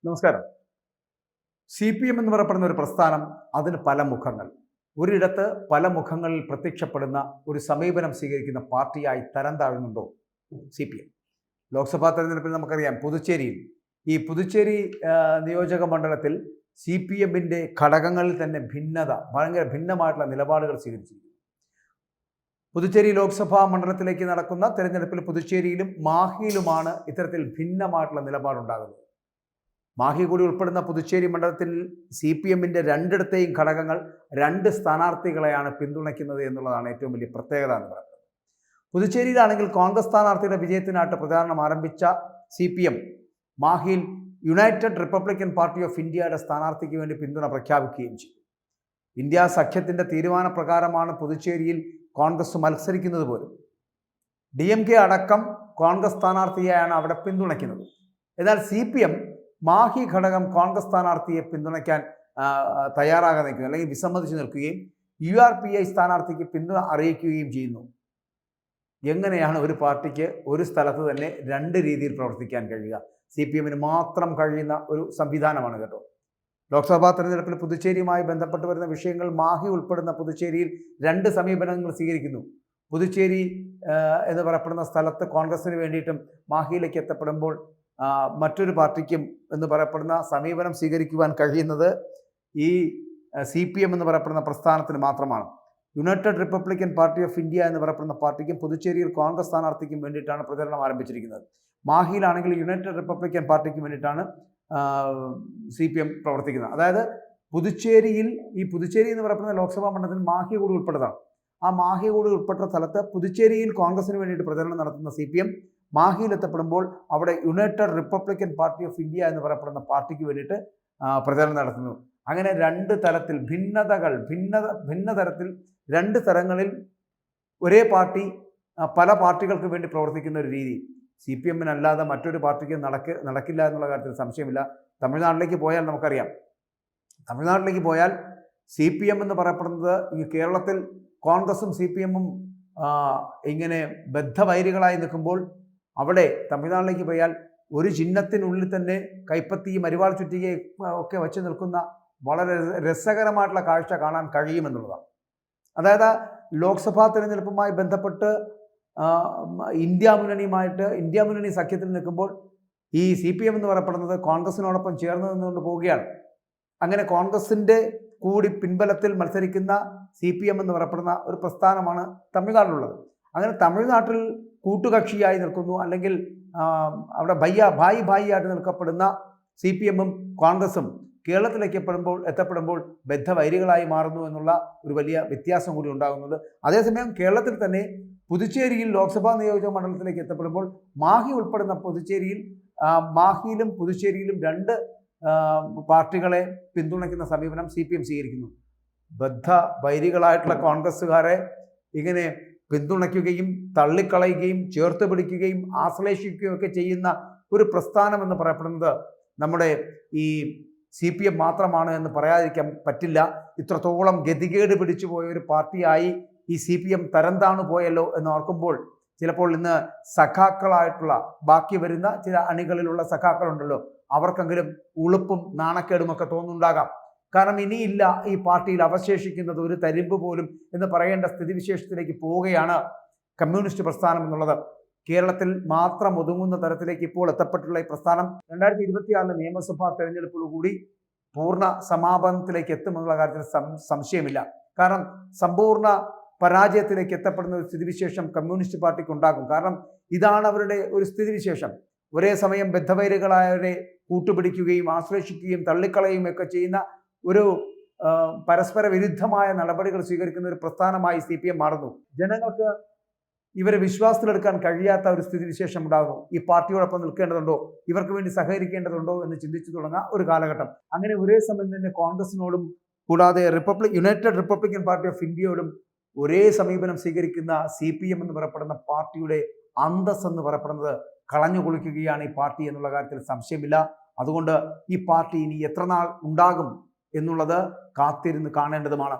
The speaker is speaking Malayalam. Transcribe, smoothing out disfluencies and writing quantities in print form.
നമസ്കാരം. CPM എന്ന് പറയപ്പെടുന്ന ഒരു പ്രസ്ഥാനം, അതിന് പല മുഖങ്ങൾ. ഒരിടത്ത് പല മുഖങ്ങളിൽ പ്രത്യക്ഷപ്പെടുന്ന ഒരു സമീപനം സ്വീകരിക്കുന്ന പാർട്ടിയായി തരം താഴുന്നുണ്ടോ CPM? ലോക്സഭാ തെരഞ്ഞെടുപ്പിൽ നമുക്കറിയാം, പുതുച്ചേരി നിയോജക മണ്ഡലത്തിൽ CPM-ന്റെ ഘടകങ്ങളിൽ തന്നെ ഭയങ്കര ഭിന്നമായിട്ടുള്ള നിലപാടുകൾ സ്വീകരിച്ചിരിക്കുന്നു. പുതുച്ചേരി ലോക്സഭാ മണ്ഡലത്തിലേക്ക് നടക്കുന്ന തെരഞ്ഞെടുപ്പിൽ പുതുച്ചേരിയിലും മാഹിയിലുമാണ് ഇത്തരത്തിൽ ഭിന്നമായിട്ടുള്ള നിലപാടുണ്ടാകുന്നത്. മാഹി കൂടി ഉൾപ്പെടുന്ന പുതുച്ചേരി മണ്ഡലത്തിൽ CPM-ന്റെ രണ്ടിടത്തെയും ഘടകങ്ങൾ രണ്ട് സ്ഥാനാർത്ഥികളെയാണ് പിന്തുണയ്ക്കുന്നത് എന്നുള്ളതാണ് ഏറ്റവും വലിയ പ്രത്യേകത എന്ന് പറയുന്നത്. പുതുച്ചേരിയിലാണെങ്കിൽ കോൺഗ്രസ് സ്ഥാനാർത്ഥിയുടെ വിജയത്തിനായിട്ട് പ്രചാരണം ആരംഭിച്ച CPM മാഹിയിൽ യുണൈറ്റഡ് റിപ്പബ്ലിക്കൻ പാർട്ടി ഓഫ് ഇന്ത്യയുടെ സ്ഥാനാർത്ഥിക്ക് വേണ്ടി പിന്തുണ പ്രഖ്യാപിക്കുകയും ചെയ്തു. ഇന്ത്യ സഖ്യത്തിൻ്റെ തീരുമാനപ്രകാരമാണ് പുതുച്ചേരിയിൽ കോൺഗ്രസ് മത്സരിക്കുന്നത് പോലും. DMK അടക്കം കോൺഗ്രസ് സ്ഥാനാർത്ഥിയെയാണ് അവിടെ പിന്തുണയ്ക്കുന്നത്. എന്നാൽ CPM മാഹി ഘടകം കോൺഗ്രസ് സ്ഥാനാർത്ഥിയെ പിന്തുണയ്ക്കാൻ തയ്യാറാകാൻ നിൽക്കുകയും അല്ലെങ്കിൽ വിസമ്മതിച്ചു നിൽക്കുകയും URPI സ്ഥാനാർത്ഥിക്ക് പിന്തുണ അറിയിക്കുകയും ചെയ്യുന്നു. എങ്ങനെയാണ് ഒരു പാർട്ടിക്ക് ഒരു സ്ഥലത്ത് തന്നെ രണ്ട് രീതിയിൽ പ്രവർത്തിക്കാൻ കഴിയുക? CPM-ന് മാത്രം കഴിയുന്ന ഒരു സംവിധാനമാണ് കേട്ടോ. ലോക്സഭാ തെരഞ്ഞെടുപ്പിൽ പുതുച്ചേരിയുമായി ബന്ധപ്പെട്ട് വരുന്ന വിഷയങ്ങൾ മാഹി ഉൾപ്പെടുന്ന പുതുച്ചേരിയിൽ രണ്ട് സമീപനങ്ങൾ സ്വീകരിക്കുന്നു. പുതുച്ചേരി എന്ന് പറയപ്പെടുന്ന സ്ഥലത്ത് കോൺഗ്രസിന് വേണ്ടിയിട്ടും മാഹിയിലേക്ക് എത്തപ്പെടുമ്പോൾ മറ്റൊരു പാർട്ടിക്കും എന്ന് പറയപ്പെടുന്ന സമീപനം സ്വീകരിക്കുവാൻ കഴിയുന്നത് ഈ CPM എന്ന് പറയപ്പെടുന്ന പ്രസ്ഥാനത്തിന് മാത്രമാണ്. United republican party of India എന്ന് പറയപ്പെടുന്ന പാർട്ടിക്കും പുതുച്ചേരിയിൽ കോൺഗ്രസ് സ്ഥാനാർത്ഥിക്കും വേണ്ടിയിട്ടാണ് പ്രചരണം ആരംഭിച്ചിരിക്കുന്നത്. മാഹിയിലാണെങ്കിൽ യുണൈറ്റഡ് റിപ്പബ്ലിക്കൻ പാർട്ടിക്ക് വേണ്ടിയിട്ടാണ് CPM പ്രവർത്തിക്കുന്നത്. അതായത് പുതുച്ചേരി എന്ന് പറയപ്പെടുന്ന ലോക്സഭാ മണ്ഡലത്തിൽ മാഹി കൂടി ഉൾപ്പെട്ടതാണ്. ആ മാഹി കൂടി ഉൾപ്പെട്ട സ്ഥലത്ത് പുതുച്ചേരിയിൽ കോൺഗ്രസിന് വേണ്ടിയിട്ട് പ്രചരണം നടത്തുന്ന CPM മാഹിയിൽ എത്തപ്പെടുമ്പോൾ അവിടെ United republican party of India എന്ന് പറയപ്പെടുന്ന പാർട്ടിക്ക് വേണ്ടിയിട്ട് പ്രചരണം നടത്തുന്നു. അങ്ങനെ രണ്ട് തലത്തിൽ ഭിന്ന തരത്തിൽ രണ്ട് തരങ്ങളിൽ ഒരേ പാർട്ടി പല പാർട്ടികൾക്ക് വേണ്ടി പ്രവർത്തിക്കുന്ന ഒരു രീതി CPM-നല്ലാതെ മറ്റൊരു പാർട്ടിക്ക് നടക്കില്ല എന്നുള്ള കാര്യത്തിൽ സംശയമില്ല. തമിഴ്നാട്ടിലേക്ക് പോയാൽ നമുക്കറിയാം, തമിഴ്നാട്ടിലേക്ക് പോയാൽ CPM എന്ന് പറയപ്പെടുന്നത് ഈ കേരളത്തിൽ കോൺഗ്രസും CPM-ഉം ഇങ്ങനെ ബദ്ധവൈരികളായി നിൽക്കുമ്പോൾ അവിടെ തമിഴ്നാട്ടിലേക്ക് പോയാൽ ഒരു ചിഹ്നത്തിനുള്ളിൽ തന്നെ കൈപ്പത്തിയും അരിവാൾ ചുറ്റികയും ഒക്കെ വെച്ച് നിൽക്കുന്ന വളരെ രസകരമായിട്ടുള്ള കാഴ്ച കാണാൻ കഴിയുമെന്നുള്ളതാണ്. അതായത് ലോക്സഭാ തെരഞ്ഞെടുപ്പുമായി ബന്ധപ്പെട്ട് ഇന്ത്യ മുന്നണി സഖ്യത്തിൽ നിൽക്കുമ്പോൾ ഈ CPM എന്ന് പറയപ്പെടുന്നത് കോൺഗ്രസിനോടൊപ്പം ചേർന്ന് നിന്നുകൊണ്ട് പോവുകയാണ്. അങ്ങനെ കോൺഗ്രസിൻ്റെ കൂടി പിൻബലത്തിൽ മത്സരിക്കുന്ന CPM എന്ന് പറയപ്പെടുന്ന ഒരു പ്രസ്ഥാനമാണ് തമിഴ്നാട്ടിലുള്ളത്. അങ്ങനെ തമിഴ്നാട്ടിൽ കൂട്ടുകക്ഷിയായി നിൽക്കുന്നു, അല്ലെങ്കിൽ അവിടെ ഭായിയായിട്ട് നിൽക്കപ്പെടുന്ന CPM-ഉം കോൺഗ്രസും കേരളത്തിലേക്ക് എത്തപ്പെടുമ്പോൾ ബദ്ധവൈരികളായി മാറുന്നു എന്നുള്ള ഒരു വലിയ വ്യത്യാസം കൂടി ഉണ്ടാകുന്നുണ്ട്. അതേസമയം കേരളത്തിൽ തന്നെ പുതുച്ചേരിയിൽ ലോക്സഭാ നിയോജക മണ്ഡലത്തിലേക്ക് എത്തപ്പെടുമ്പോൾ മാഹി ഉൾപ്പെടുന്ന മാഹിയിലും പുതുച്ചേരിയിലും രണ്ട് പാർട്ടികളെ പിന്തുണയ്ക്കുന്ന സമീപനം CPM സ്വീകരിക്കുന്നു. ബദ്ധവൈരികളായിട്ടുള്ള കോൺഗ്രസ്സുകാരെ ഇങ്ങനെ പിന്തുണയ്ക്കുകയും തള്ളിക്കളയുകയും ചേർത്ത് പിടിക്കുകയും ആശ്ലേഷിക്കുകയും ഒക്കെ ചെയ്യുന്ന ഒരു പ്രസ്ഥാനം എന്ന് പറയപ്പെടുന്നത് നമ്മുടെ ഈ CPM മാത്രമാണ് എന്ന് പറയാതിരിക്കാൻ പറ്റില്ല. ഇത്രത്തോളം ഗതികേട് പിടിച്ചു പോയ ഒരു പാർട്ടിയായി ഈ CPM തരം താണു പോയല്ലോ എന്ന് ഓർക്കുമ്പോൾ ചിലപ്പോൾ ഇന്ന് സഖാക്കളായിട്ടുള്ള ബാക്കി വരുന്ന ചില അണികളിലുള്ള സഖാക്കളുണ്ടല്ലോ, അവർക്കെങ്കിലും ഉളുപ്പും നാണക്കേടുമൊക്കെ തോന്നുന്നുണ്ടാകാം. കാരണം ഇനിയില്ല ഈ പാർട്ടിയിൽ അവശേഷിക്കുന്നത് ഒരു തരിമ്പ് പോലും എന്ന് പറയേണ്ട സ്ഥിതിവിശേഷത്തിലേക്ക് പോവുകയാണ് കമ്മ്യൂണിസ്റ്റ് പ്രസ്ഥാനം എന്നുള്ളത്. കേരളത്തിൽ മാത്രം ഒതുങ്ങുന്ന തരത്തിലേക്ക് ഇപ്പോൾ എത്തപ്പെട്ടുള്ള ഈ പ്രസ്ഥാനം 2026 നിയമസഭാ തെരഞ്ഞെടുപ്പോടുകൂടി പൂർണ്ണ സമാപനത്തിലേക്ക് എത്തുമെന്നുള്ള കാര്യത്തിൽ സംശയമില്ല. കാരണം സമ്പൂർണ്ണ പരാജയത്തിലേക്ക് എത്തപ്പെടുന്ന ഒരു സ്ഥിതിവിശേഷം കമ്മ്യൂണിസ്റ്റ് പാർട്ടിക്ക് ഉണ്ടാകും. കാരണം ഇതാണ് അവരുടെ ഒരു സ്ഥിതിവിശേഷം. ഒരേ സമയം ബദ്ധവൈരികളായവരെ കൂട്ടുപിടിക്കുകയും ആശ്ലേഷിക്കുകയും തള്ളിക്കളയുകയും ഒക്കെ ചെയ്യുന്ന ഒരു പരസ്പര വിരുദ്ധമായ നടപടികൾ സ്വീകരിക്കുന്ന ഒരു പ്രസ്ഥാനമായി CPM മാറുന്നു. ജനങ്ങൾക്ക് ഇവരെ വിശ്വാസത്തിലെടുക്കാൻ കഴിയാത്ത ഒരു സ്ഥിതിവിശേഷം ഉണ്ടാകുന്നു. ഈ പാർട്ടിയോടൊപ്പം നിൽക്കേണ്ടതുണ്ടോ, ഇവർക്ക് വേണ്ടി സഹകരിക്കേണ്ടതുണ്ടോ എന്ന് ചിന്തിച്ചു തുടങ്ങുന്ന ഒരു കാലഘട്ടം. അങ്ങനെ ഒരേ സമയം തന്നെ കോൺഗ്രസിനോടും കൂടാതെ യുണൈറ്റഡ് റിപ്പബ്ലിക്കൻ പാർട്ടി ഓഫ് ഇന്ത്യയോടും ഒരേ സമീപനം സ്വീകരിക്കുന്ന CPM എന്ന് പറയപ്പെടുന്ന പാർട്ടിയുടെ അന്തസ് എന്ന് പറയപ്പെടുന്നത് കളഞ്ഞു കുളിക്കുകയാണ് ഈ പാർട്ടി എന്നുള്ള കാര്യത്തിൽ സംശയമില്ല. അതുകൊണ്ട് ഈ പാർട്ടി ഇനി എത്ര നാൾ ഉണ്ടാകും എന്നുള്ളത് കാത്തിരുന്ന് കാണേണ്ടതുമാണ്.